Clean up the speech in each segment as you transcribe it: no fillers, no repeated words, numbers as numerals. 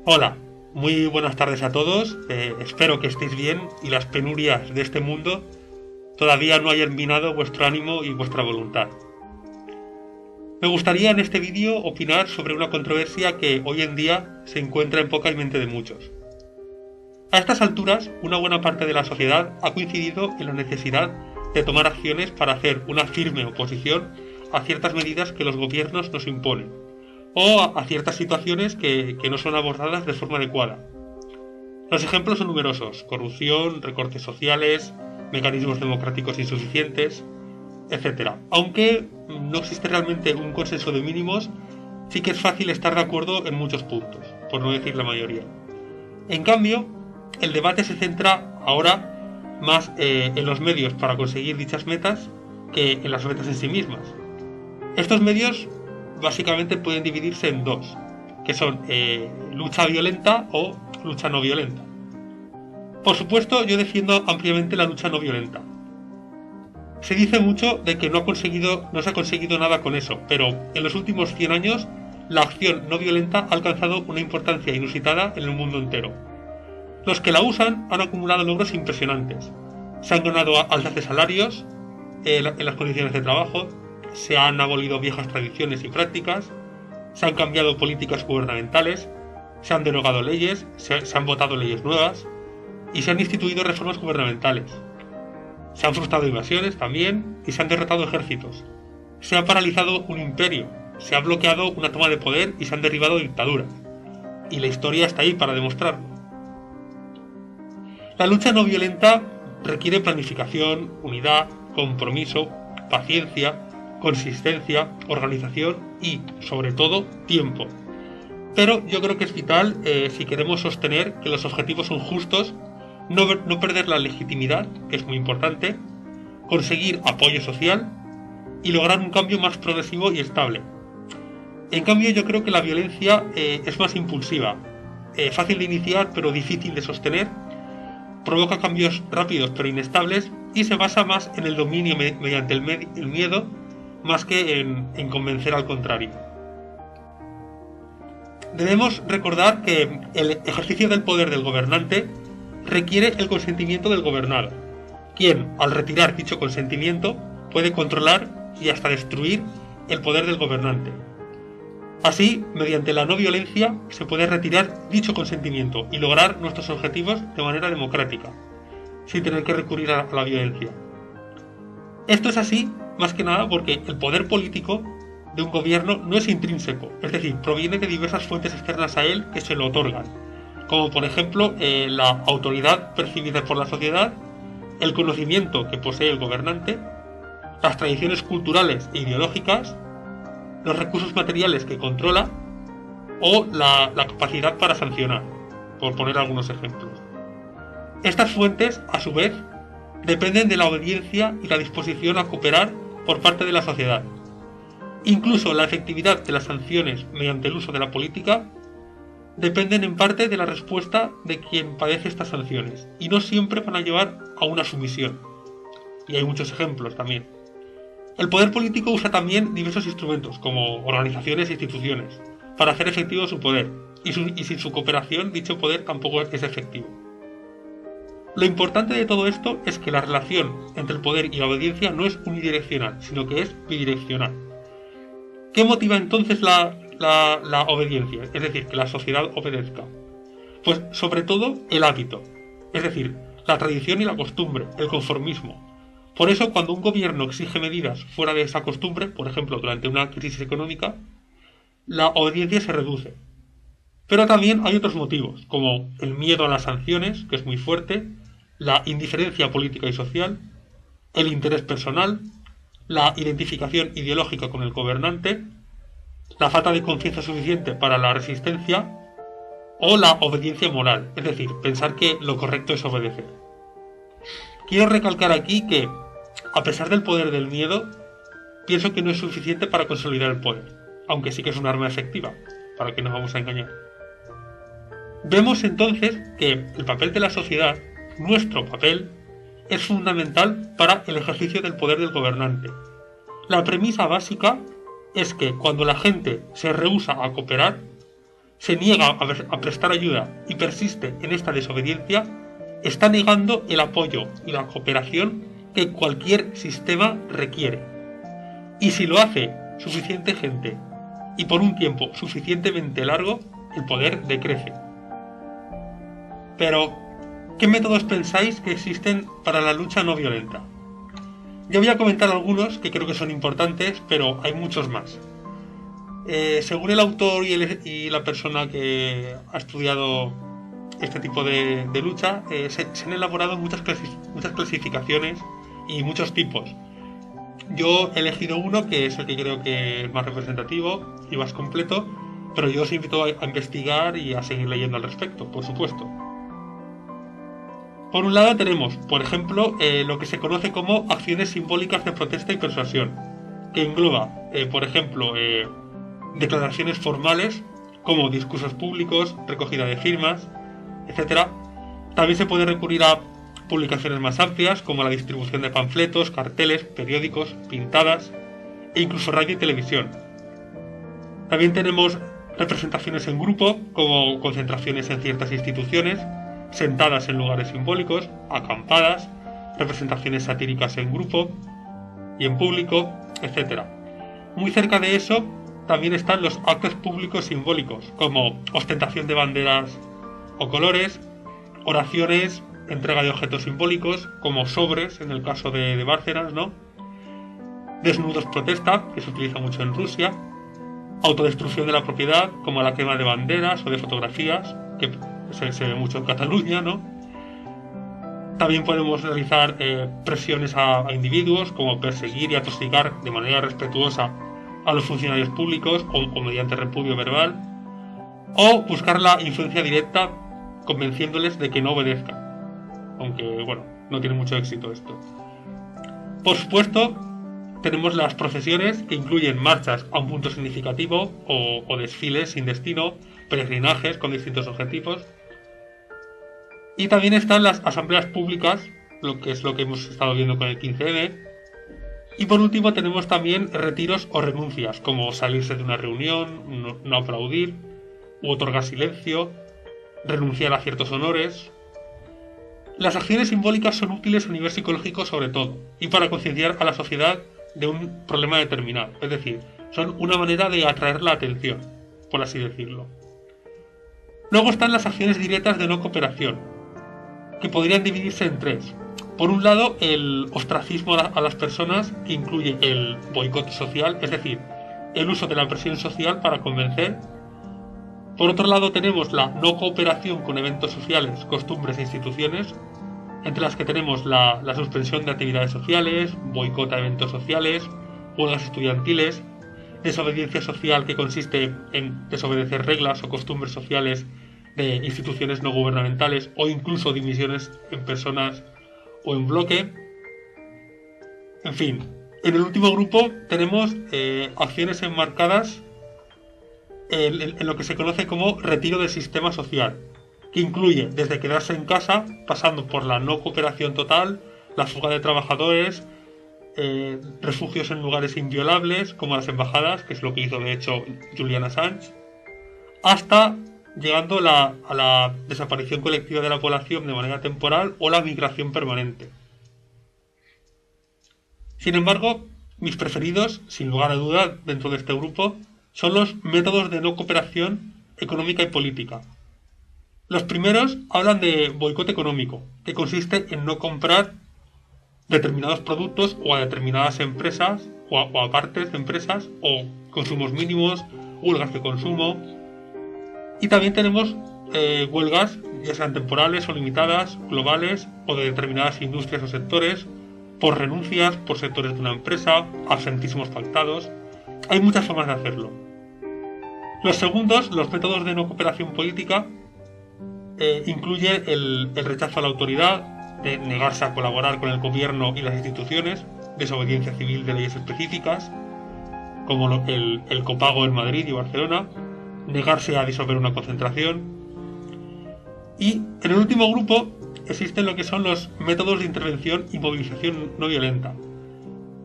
Hola, muy buenas tardes a todos. Espero que estéis bien y las penurias de este mundo todavía no hayan minado vuestro ánimo y vuestra voluntad. Me gustaría en este vídeo opinar sobre una controversia que hoy en día se encuentra en poca mente de muchos. A estas alturas, una buena parte de la sociedad ha coincidido en la necesidad de tomar acciones para hacer una firme oposición a ciertas medidas que los gobiernos nos imponen, o a ciertas situaciones que no son abordadas de forma adecuada. Los ejemplos son numerosos: corrupción, recortes sociales, mecanismos democráticos insuficientes, etcétera. Aunque no existe realmente un consenso de mínimos, sí que es fácil estar de acuerdo en muchos puntos, por no decir la mayoría. En cambio, el debate se centra ahora más en los medios para conseguir dichas metas que en las metas en sí mismas. Estos medios básicamente pueden dividirse en dos, que son lucha violenta o lucha no violenta. Por supuesto, yo defiendo ampliamente la lucha no violenta. Se dice mucho de que no se ha conseguido nada con eso, pero en los últimos 100 años la acción no violenta ha alcanzado una importancia inusitada en el mundo entero. Los que la usan han acumulado logros impresionantes. Se han ganado alzas de salarios en las condiciones de trabajo, se han abolido viejas tradiciones y prácticas, se han cambiado políticas gubernamentales, se han derogado leyes, se han votado leyes nuevas y se han instituido reformas gubernamentales. Se han frustrado invasiones también y se han derrotado ejércitos. Se ha paralizado un imperio, se ha bloqueado una toma de poder y se han derribado dictaduras. Y la historia está ahí para demostrarlo. La lucha no violenta requiere planificación, unidad, compromiso, paciencia, consistencia, organización y, sobre todo, tiempo. Pero yo creo que es vital, si queremos sostener que los objetivos son justos, no perder la legitimidad, que es muy importante, conseguir apoyo social y lograr un cambio más progresivo y estable. En cambio, yo creo que la violencia es más impulsiva, fácil de iniciar pero difícil de sostener, provoca cambios rápidos pero inestables y se basa más en el dominio mediante el miedo más que en convencer al contrario. Debemos recordar que el ejercicio del poder del gobernante requiere el consentimiento del gobernado, quien, al retirar dicho consentimiento, puede controlar y hasta destruir el poder del gobernante. Así, mediante la no violencia, se puede retirar dicho consentimiento y lograr nuestros objetivos de manera democrática, sin tener que recurrir a la violencia. Esto es así, más que nada, porque el poder político de un gobierno no es intrínseco, es decir, proviene de diversas fuentes externas a él que se lo otorgan, como por ejemplo la autoridad percibida por la sociedad, el conocimiento que posee el gobernante, las tradiciones culturales e ideológicas, los recursos materiales que controla o la capacidad para sancionar, por poner algunos ejemplos. Estas fuentes, a su vez, dependen de la obediencia y la disposición a cooperar por parte de la sociedad. Incluso la efectividad de las sanciones mediante el uso de la política dependen en parte de la respuesta de quien padece estas sanciones, y no siempre van a llevar a una sumisión. Y hay muchos ejemplos también. El poder político usa también diversos instrumentos, como organizaciones e instituciones, para hacer efectivo su poder, y sin su cooperación dicho poder tampoco es efectivo. Lo importante de todo esto es que la relación entre el poder y la obediencia no es unidireccional, sino que es bidireccional. ¿Qué motiva entonces la obediencia? Es decir, que la sociedad obedezca. Pues sobre todo el hábito, es decir, la tradición y la costumbre, el conformismo. Por eso, cuando un gobierno exige medidas fuera de esa costumbre, por ejemplo, durante una crisis económica, la obediencia se reduce. Pero también hay otros motivos, como el miedo a las sanciones, que es muy fuerte, la indiferencia política y social, el interés personal, la identificación ideológica con el gobernante, la falta de confianza suficiente para la resistencia o la obediencia moral, es decir, pensar que lo correcto es obedecer. Quiero recalcar aquí que, a pesar del poder del miedo, pienso que no es suficiente para consolidar el poder, aunque sí que es un arma efectiva, para que no nos vamos a engañar. Vemos entonces que el papel de la sociedad, nuestro papel, es fundamental para el ejercicio del poder del gobernante. La premisa básica es que cuando la gente se rehúsa a cooperar, se niega a prestar ayuda y persiste en esta desobediencia, está negando el apoyo y la cooperación que cualquier sistema requiere. Y si lo hace suficiente gente y por un tiempo suficientemente largo, el poder decrece. Pero, ¿qué métodos pensáis que existen para la lucha no violenta? Yo voy a comentar algunos que creo que son importantes, pero hay muchos más. Según el autor y la persona que ha estudiado este tipo de lucha, se han elaborado muchas clasificaciones y muchos tipos. Yo he elegido uno que es el que creo que es más representativo y más completo, pero yo os invito a investigar y a seguir leyendo al respecto, por supuesto. Por un lado tenemos, por ejemplo, lo que se conoce como acciones simbólicas de protesta y persuasión, que engloba, por ejemplo, declaraciones formales como discursos públicos, recogida de firmas, etc. También se puede recurrir a publicaciones más amplias como la distribución de panfletos, carteles, periódicos, pintadas e incluso radio y televisión. También tenemos representaciones en grupo como concentraciones en ciertas instituciones, sentadas en lugares simbólicos, acampadas, representaciones satíricas en grupo y en público, etc. Muy cerca de eso también están los actos públicos simbólicos, como ostentación de banderas o colores, oraciones, entrega de objetos simbólicos, como sobres en el caso de Bárcenas, ¿no? Desnudos protesta, que se utiliza mucho en Rusia, autodestrucción de la propiedad, como la quema de banderas o de fotografías, que se ve mucho en Cataluña, ¿no? También podemos realizar presiones a individuos, como perseguir y atosigar de manera respetuosa a los funcionarios públicos o mediante repudio verbal, o buscar la influencia directa convenciéndoles de que no obedezcan, aunque, bueno, no tiene mucho éxito esto. Por supuesto, tenemos las procesiones, que incluyen marchas a un punto significativo o desfiles sin destino, peregrinajes con distintos objetivos. Y también están las asambleas públicas, lo que es lo que hemos estado viendo con el 15M. Y por último tenemos también retiros o renuncias, como salirse de una reunión, no aplaudir, u otorgar silencio, renunciar a ciertos honores. Las acciones simbólicas son útiles a nivel psicológico sobre todo, y para concienciar a la sociedad de un problema determinado. Es decir, son una manera de atraer la atención, por así decirlo. Luego están las acciones directas de no cooperación, que podrían dividirse en tres. Por un lado, el ostracismo a las personas, que incluye el boicot social, es decir, el uso de la presión social para convencer. Por otro lado, tenemos la no cooperación con eventos sociales, costumbres e instituciones, entre las que tenemos la suspensión de actividades sociales, boicot a eventos sociales, huelgas estudiantiles, desobediencia social, que consiste en desobedecer reglas o costumbres sociales de instituciones no gubernamentales, o incluso dimisiones en personas o en bloque. En fin, en el último grupo tenemos acciones enmarcadas en lo que se conoce como retiro del sistema social, que incluye desde quedarse en casa, pasando por la no cooperación total, la fuga de trabajadores, refugios en lugares inviolables como las embajadas, que es lo que hizo de hecho Julian Assange, hasta llegando a la desaparición colectiva de la población de manera temporal o la migración permanente. Sin embargo, mis preferidos, sin lugar a duda, dentro de este grupo, son los métodos de no cooperación económica y política. Los primeros hablan de boicot económico, que consiste en no comprar determinados productos o a determinadas empresas o a partes de empresas, o consumos mínimos, huelgas de consumo. Y también tenemos huelgas, ya sean temporales o limitadas, globales o de determinadas industrias o sectores, por renuncias, por sectores de una empresa, absentismos pactados. Hay muchas formas de hacerlo. Los segundos, los métodos de no cooperación política, incluye el rechazo a la autoridad, de negarse a colaborar con el gobierno y las instituciones, desobediencia civil de leyes específicas, como el copago en Madrid y Barcelona, negarse a disolver una concentración. Y en el último grupo existen lo que son los métodos de intervención y movilización no violenta,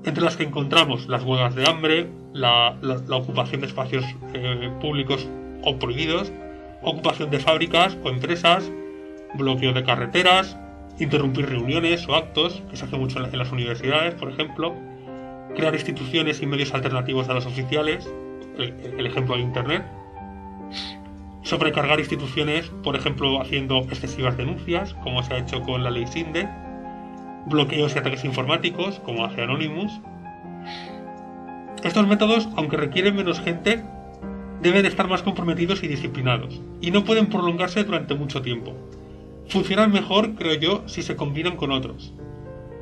entre las que encontramos las huelgas de hambre, la ocupación de espacios públicos o prohibidos, ocupación de fábricas o empresas, bloqueo de carreteras, interrumpir reuniones o actos, que se hace mucho en las universidades, por ejemplo, crear instituciones y medios alternativos a los oficiales, el ejemplo de Internet, sobrecargar instituciones, por ejemplo, haciendo excesivas denuncias, como se ha hecho con la ley SINDE, bloqueos y ataques informáticos, como hace Anonymous. Estos métodos, aunque requieren menos gente, deben estar más comprometidos y disciplinados, y no pueden prolongarse durante mucho tiempo. Funcionan mejor, creo yo, si se combinan con otros.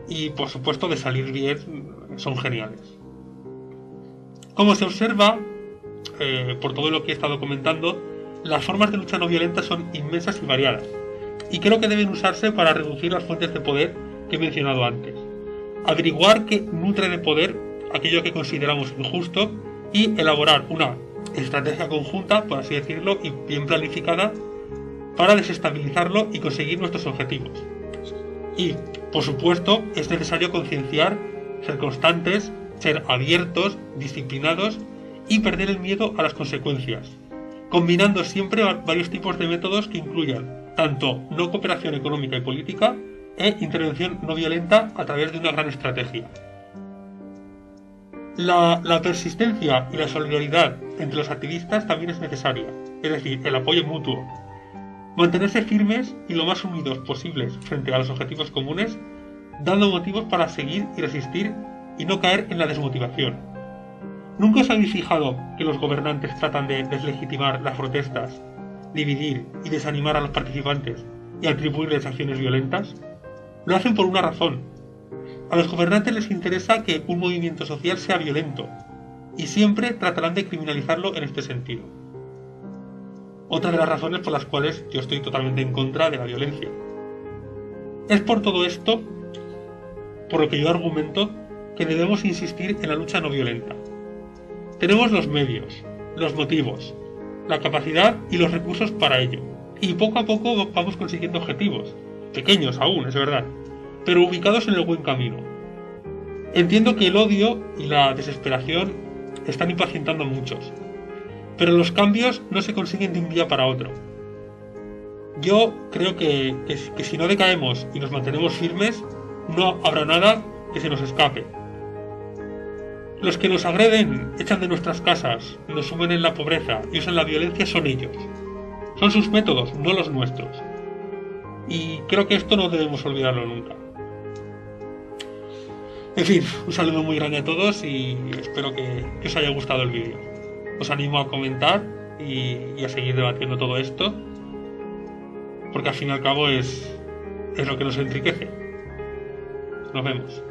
Y, por supuesto, de salir bien, son geniales. Como se observa, por todo lo que he estado comentando, las formas de lucha no violenta son inmensas y variadas, y creo que deben usarse para reducir las fuentes de poder que he mencionado antes, averiguar qué nutre de poder aquello que consideramos injusto y elaborar una estrategia conjunta, por así decirlo, y bien planificada para desestabilizarlo y conseguir nuestros objetivos. Y, por supuesto, es necesario concienciar, ser constantes, ser abiertos, disciplinados y perder el miedo a las consecuencias, combinando siempre varios tipos de métodos que incluyan tanto no cooperación económica y política e intervención no violenta a través de una gran estrategia. La persistencia y la solidaridad entre los activistas también es necesaria, es decir, el apoyo mutuo. Mantenerse firmes y lo más unidos posibles frente a los objetivos comunes, dando motivos para seguir y resistir y no caer en la desmotivación. ¿Nunca os habéis fijado que los gobernantes tratan de deslegitimar las protestas, dividir y desanimar a los participantes y atribuirles acciones violentas? Lo hacen por una razón. A los gobernantes les interesa que un movimiento social sea violento, y siempre tratarán de criminalizarlo en este sentido. Otra de las razones por las cuales yo estoy totalmente en contra de la violencia. Es por todo esto, por lo que yo argumento, que debemos insistir en la lucha no violenta. Tenemos los medios, los motivos, la capacidad y los recursos para ello, y poco a poco vamos consiguiendo objetivos, pequeños aún, es verdad, pero ubicados en el buen camino. Entiendo que el odio y la desesperación están impacientando a muchos, pero los cambios no se consiguen de un día para otro. Yo creo que si no decaemos y nos mantenemos firmes, no habrá nada que se nos escape. Los que nos agreden, echan de nuestras casas, nos sumen en la pobreza y usan la violencia son ellos. Son sus métodos, no los nuestros. Y creo que esto no debemos olvidarlo nunca. En fin, un saludo muy grande a todos y espero que os haya gustado el vídeo. Os animo a comentar y a seguir debatiendo todo esto, porque al fin y al cabo es lo que nos enriquece. Nos vemos.